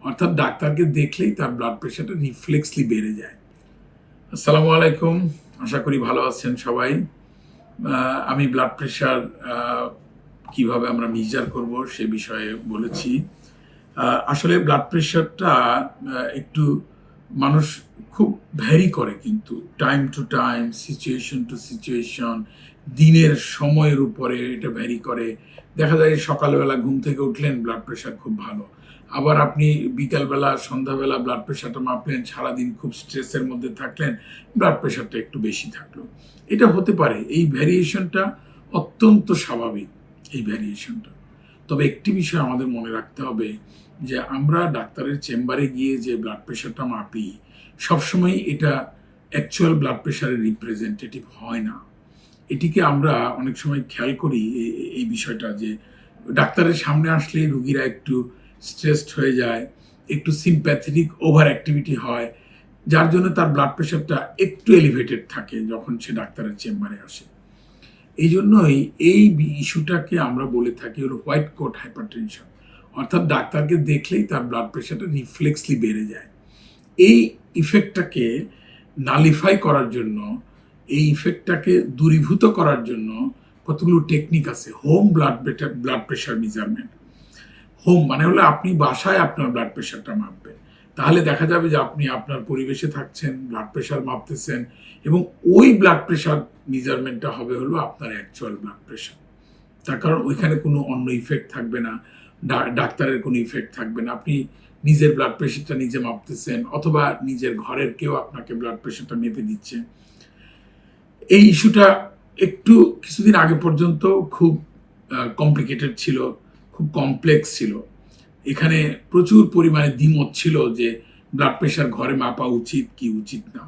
অর্থাৎ ডাক্তারকে দেখলেই তার ব্লাড প্রেশারটা রিফ্লেক্সলি বেড়ে যায়। আসসালামু আলাইকুম, আশা করি ভালো আছেন সবাই। আমি ব্লাড প্রেশার কিভাবে আমরা মেজার করব সে বিষয়ে বলেছি। আসলে ব্লাড প্রেশারটা একটু মানুষ খুব ভ্যারি করে, কিন্তু time to time, situation to situation, দিনের সময়ের উপরে এটা ভ্যারি করে। দেখা যায় সকালবেলা ঘুম থেকে উঠলেন, ব্লাড প্রেশার খুব ভালো। আবার আপনি বিকালবেলা, সন্ধ্যাবেলা ব্লাড প্রেশারটা মাপলেন, সারাদিন খুব স্ট্রেসের মধ্যে থাকলেন, ব্লাড প্রেশারটা একটু বেশি থাকলো। এটা হতে পারে, এই ভ্যারিয়েশনটা অত্যন্ত স্বাভাবিক, এই ভ্যারিয়েশনটা। তবে একটি বিষয় আমাদের মনে রাখতে হবে যে আমরা ডাক্তারের চেম্বারে গিয়ে যে ব্লাড প্রেশারটা মাপি, সবসময় এটা অ্যাকচুয়াল ব্লাড প্রেশারের রিপ্রেজেন্টেটিভ হয় না। এটিকে আমরা অনেক সময় খেয়াল করি এই বিষয়টা যে ডাক্তারের সামনে আসলে রুগীরা একটু স্ট্রেসড হয়ে যায়, একটু সিম্প্যাথেটিক ওভার অ্যাক্টিভিটি হয়, যার জন্য তার ব্লাড প্রেশারটা একটু এলিভেটেড থাকে যখন সে ডাক্তারের চেম্বারে আসে। এই জন্যই এই ইস্যুটাকে আমরা বলে থাকি হলো হোয়াইট কোট হাইপারটেনশন, অর্থাৎ ডাক্তারকে দেখলেই তার ব্লাড প্রেশারটা রিফ্লেক্সলি বেড়ে যায়। এই ইফেক্টটাকে নালিফাই করার জন্য, এই ইফেক্টটাকে দূরীভূত করার জন্য কতগুলো টেকনিক আছে। Home blood pressure measurement. Home মানে হলো আপনি বাসায় আপনার ব্লাড প্রেশারটা মাপবেন। তাহলে দেখা যাবে যে আপনি আপনার পরিবেশে থাকছেন, ব্লাড প্রেশার মাপতেছেন, এবং ওই ব্লাড প্রেশার মেজারমেন্টটা হবে হলো আপনার অ্যাকচুয়াল ব্লাড প্রেশার। তার কারণ ওইখানে কোনো অন্য ইফেক্ট থাকবে না, ডাক্তারের কোনো ইফেক্ট থাকবে না। আপনি নিজের ব্লাড প্রেশারটা নিজে মাপতেছেন, অথবা নিজের ঘরের কেউ আপনাকে ব্লাড প্রেশারটা মেপে দিচ্ছে। এই ইস্যুটা একটু কিছুদিন আগে পর্যন্ত খুব কমপ্লিকেটেড ছিল, খুব কমপ্লেক্স ছিল। এখানে প্রচুর পরিমাণে দ্বিমত ছিল যে ব্লাড প্রেশার ঘরে মাপা উচিত কি উচিত না।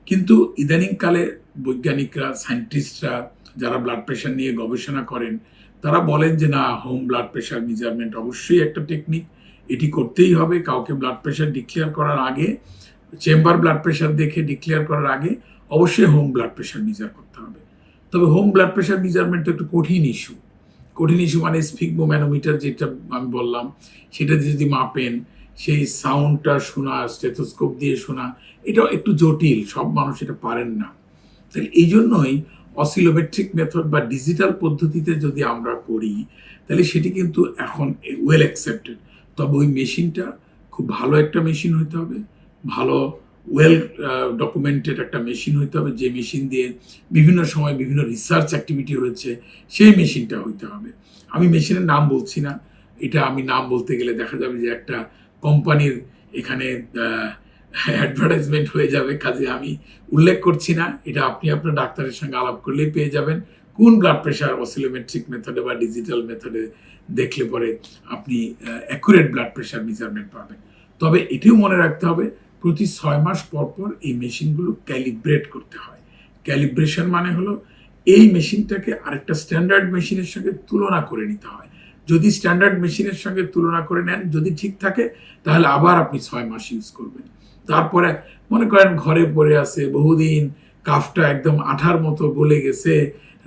কিন্তু ইদানিংকালে বৈজ্ঞানিকরা, সায়েন্টিস্টরা যারা ব্লাড প্রেশার নিয়ে গবেষণা করেন, তারা বলেন যে না, হোম ব্লাড প্রেশার মেজারমেন্ট অবশ্যই একটা টেকনিক, এটি করতেই হবে। কাউকে ব্লাড প্রেশার ডিক্লেয়ার করার আগে, চেম্বার ব্লাড প্রেশার দেখে ডিক্লেয়ার করার আগে অবশ্যই হোম ব্লাড প্রেশার মেজার করতে হবে। তবে হোম ব্লাড প্রেশার মেজারমেন্ট একটু কঠিন ইস্যু। কঠিন ইস্যু মানে স্ফিগমোম্যানোমিটার যেটা আমি বললাম, সেটা যদি মাপেন, সেই সাউন্ডটা শোনা, স্টেথোস্কোপ দিয়ে শোনা, এটাও একটু জটিল, সব মানুষ এটা পারেন না। তাহলে এই জন্যই অসিলোমেট্রিক মেথড বা ডিজিটাল পদ্ধতিতে যদি আমরা করি, তাহলে সেটি কিন্তু এখন ওয়েল অ্যাকসেপ্টেড। তবে ওই মেশিনটা খুব ভালো একটা মেশিন হতে হবে, ভালো ওয়েল ডকুমেন্টেড একটা মেশিন হইতে হবে, যে মেশিন দিয়ে বিভিন্ন সময় বিভিন্ন রিসার্চ অ্যাক্টিভিটি হয়েছে, সেই মেশিনটা হইতে হবে। আমি মেশিনের নাম বলছি না, এটা আমি নাম বলতে গেলে দেখা যাবে যে একটা কোম্পানির এখানে অ্যাডভার্টাইজমেন্ট হয়ে যাবে, কাজে আমি উল্লেখ করছি না। এটা আপনি আপনার ডাক্তারের সঙ্গে আলাপ করলেই পেয়ে যাবেন কোন ব্লাড প্রেশার অসিলোমেট্রিক মেথডে বা ডিজিটাল মেথডে দেখলে পরে আপনি অ্যাকুরেট ব্লাড প্রেশার মেজারমেন্ট পাবেন। তবে এটিও মনে রাখতে হবে, প্রতি 6 মাস পর পর এই মেশিনগুলো ক্যালিব্রেট করতে হয়। ক্যালিব্রেশন মানে হলো এই মেশিনটাকে আরেকটা স্ট্যান্ডার্ড মেশিনের সঙ্গে তুলনা করে নিতে হয়। যদি স্ট্যান্ডার্ড মেশিনের সঙ্গে তুলনা করে নেন, যদি ঠিক থাকে, তাহলে আবার আপনি 6 মাস ইউজ করবেন। তারপরে মনে করেন ঘরে পড়ে আছে বহুদিন, কাফটা একদম আঠার মতো গলে গেছে,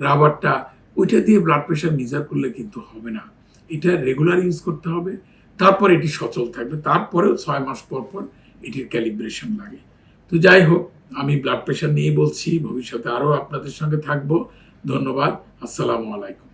রাবারটা, ওইটা দিয়ে ব্লাড প্রেশার মেজার করলে কিন্তু হবে না। এটা রেগুলার ইউজ করতে হবে, তারপর এটি সচল থাকবে। তারপরেও 6 মাস পর পর এটির ক্যালিব্রেশন লাগে। তো যাই হোক, আমি ব্লাড প্রেশার নিয়ে বলছি, ভবিষ্যতে আরও আপনাদের সঙ্গে থাকবো। ধন্যবাদ। আসসালামু আলাইকুম।